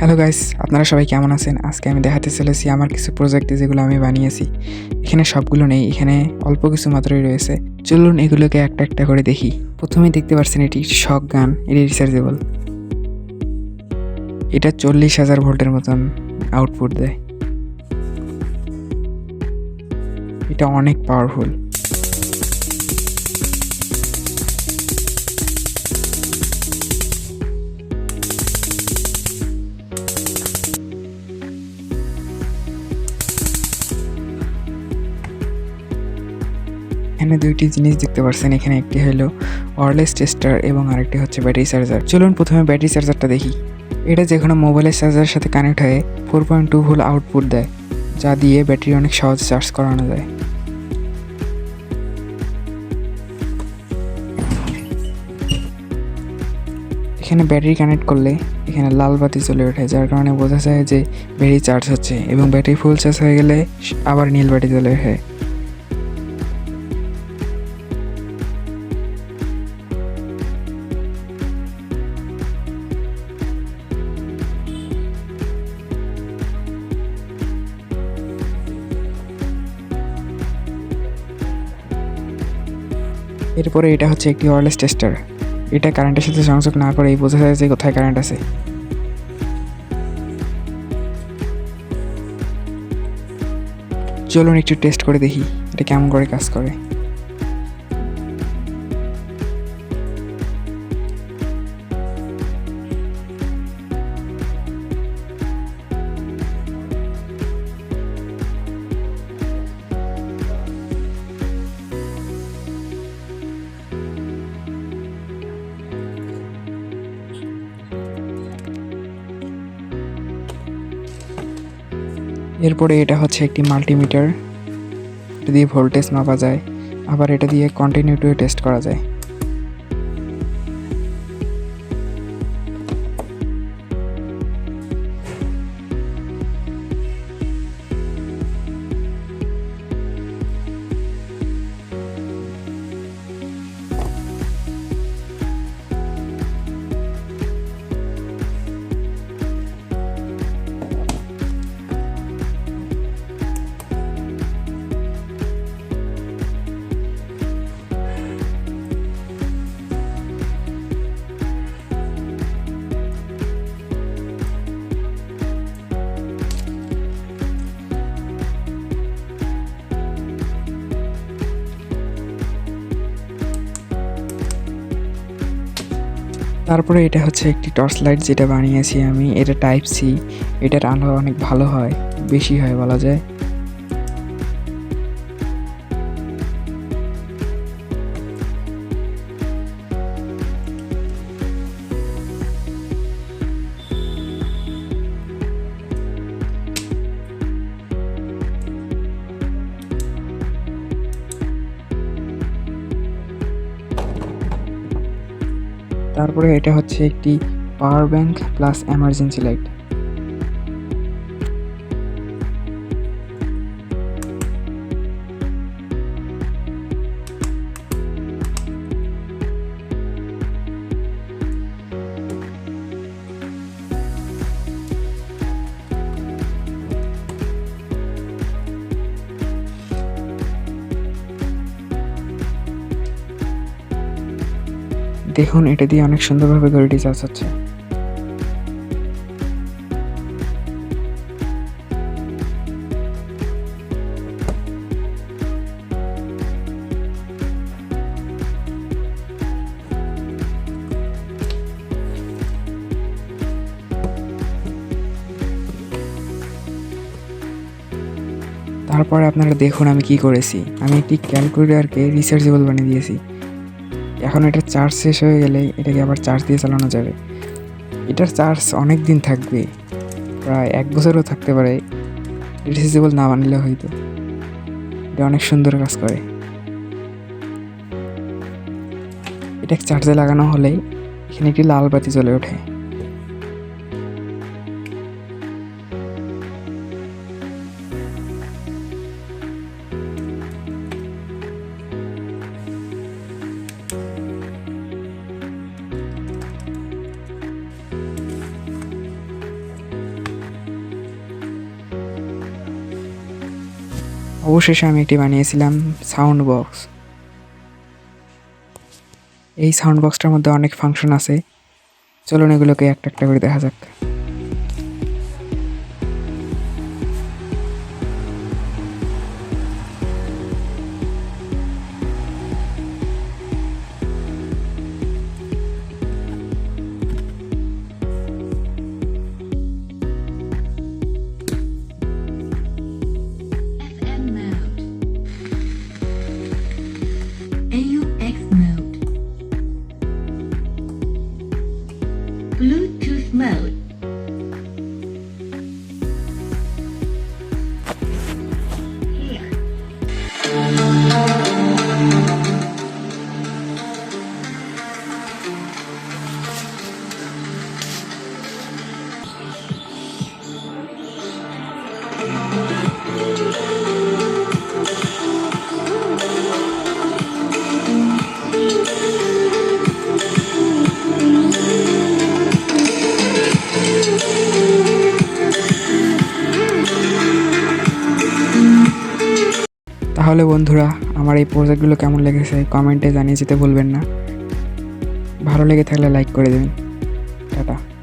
Hello guys, আপনারা সবাই কেমন আছেন? আজকে আমি দেখাতে চলেছি আমার কিছু প্রজেক্ট যেগুলো আমি বানিয়েছি। এখানে সবগুলো নেই, এখানে অল্প কিছু মাত্রই রয়েছে। চলুন এগুলোকে একটা একটা করে দেখি। প্রথমেই দেখতে পাচ্ছেন এটি শক গান, এটি রিচার্জেবল। এটা 40,000 ভোল্টের মতন আউটপুট দেয়। এটা অনেক পাওয়ারফুল। এখানে দুইটি জিনিস দেখতে পাচ্ছেন, এখানে একটি হলো ওয়্যারলেস টেস্টার এবং আরেকটি হচ্ছে ব্যাটারি চার্জার। চলুন প্রথমে ব্যাটারি চার্জারটা দেখি। এটা যে কোনো মোবাইলের চার্জারের সাথে কানেক্ট হয়ে 4.2 ভোল্ট আউটপুট দেয়, যা দিয়ে ব্যাটারি অনেক সহজে চার্জ করানো যায়। এখানে ব্যাটারি কানেক্ট করলে এখানে লাল বাতি জ্বলে ওঠে, যার কারণে বোঝা যায় যে ব্যাটারি চার্জ হচ্ছে, এবং ব্যাটারি ফুল চার্জ হয়ে গেলে আবার নীল বাতি জ্বলে ওঠে। এরপরে এটা হচ্ছে একটি ওয়্যারলেস টেস্টার। এটা কারেন্টের সাথে সংযোগ না করেই বোঝা যায় যে কোথায় কারেন্ট আছে। চলুন একটু টেস্ট করে দেখি এটা কেমন করে কাজ করে। এরপরে এটা হচ্ছে একটি মাল্টিমিটার। এটা দিয়ে ভোল্টেজ মাপা যায়, আবার এটা দিয়ে কন্টিনিউটিও টেস্ট করা যায়। তারপরে এটা হচ্ছে একটি টর্চ লাইট যেটা বানিয়েছি আমি। এটা টাইপ সি, এটার আলো অনেক ভালো হয়, বেশি হয় বলা যায়। তারপরে এটা হচ্ছে একটি power bank plus emergency light. দেখুন এটা দিয়ে অনেক সুন্দরভাবে ঘড়িটি চার্জ হচ্ছে। তারপরে আপনারা দেখুন আমি কি করেছি। আমি একটি ক্যালকুলেটরকে রিচার্জেবল বানিয়ে দিয়েছি। এখন এটা চার্জ শেষ হয়ে গেলে এটাকে আবার চার্জ দিয়ে চালানো যাবে। এটার চার্জ অনেক দিন থাকবে, প্রায় 1 বছরও থাকতে পারে, রিচার্জেবল না বানালে হয়তো। এটা অনেক সুন্দর কাজ করে। এটা চার্জে লাগানো হলেই এখানে একটি লাল বাতি জ্বলে ওঠে। অবশেষে আমি একটি বানিয়েছিলাম সাউন্ড বক্স। এই সাউন্ড বক্সটার মধ্যে অনেক ফাংশন আছে, চলুন এগুলোকে একটা একটা করে দেখা যাক। FM mode, AUX mode, Bluetooth mode, here, তাহলে বন্ধুরা, আমার এই প্রজেক্টগুলো কেমন লেগেছে কমেন্টে জানিয়ে যেতে ভুলবেন না। ভালো লেগে থাকলে লাইক করে দেবেন। টাটা।